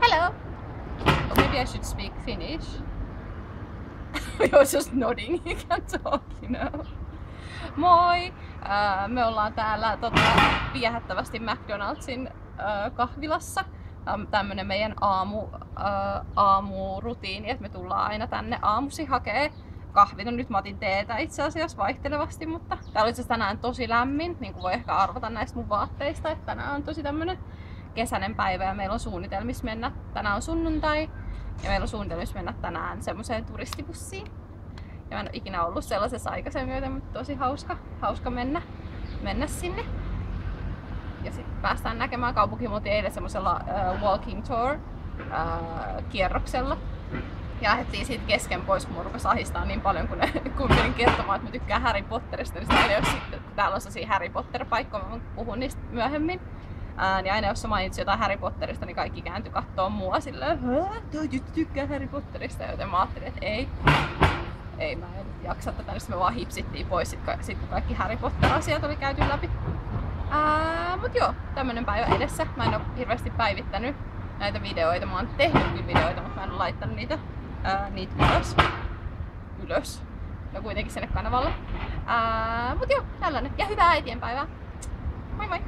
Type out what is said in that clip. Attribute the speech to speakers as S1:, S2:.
S1: Hello! Or maybe I should speak Finnish. You're just nodding, you can talk, you know. Moi! Me ollaan täällä viehättävästi McDonaldsin kahvilassa. Tää on tämmönen meidän aamurutiini, että me tullaan aina tänne aamusi hakee kahvit. No nyt mä otin teetä itse asiassa vaihtelevasti, mutta täällä on itse asiassa tänään tosi lämmin, niin kuin voi ehkä arvata näistä mun vaatteista, että tänään on tosi tämmönen kesäinen päivä ja meillä on suunnitelmissa mennä, tänään on sunnuntai ja meillä on suunnitelmissa mennä tänään semmoiseen turistibussiin. Ja mä en ole ikinä ollut sellaisessa aikaisemmin, joten mutta tosi hauska mennä sinne. Ja sitten päästään näkemään kaupunki. Me oltiin eilen semmoisella walking tour kierroksella. Ja lähdettiin siitä kesken pois, kun mun rupesi ahistaa niin paljon, kun menin kertomaan, että mä tykkään Harry Potterista. Niin aina jos sitten, täällä on sellaisia Harry Potter-paikkoja, mä puhun niistä myöhemmin. Niin aina jos sä mainitsit jotain Harry Potterista, niin kaikki kääntyi kattoo mua silleen, toi tykkää Harry Potterista, joten mä ajattelin, että ei mä en jaksa tätä, niin me vaan hipsittiin pois sit kun kaikki Harry Potter-asiat oli käyty läpi. Mut joo, tämmönen päivä edessä. Mä en oo hirveästi päivittänyt näitä videoita. Mä oon tehnyt kyllä videoita, mutta mä en oo laittanut niitä ylös. No kuitenkin sinne kanavalle. Mut joo, tällainen. Ja hyvää äitienpäivää. Moi moi!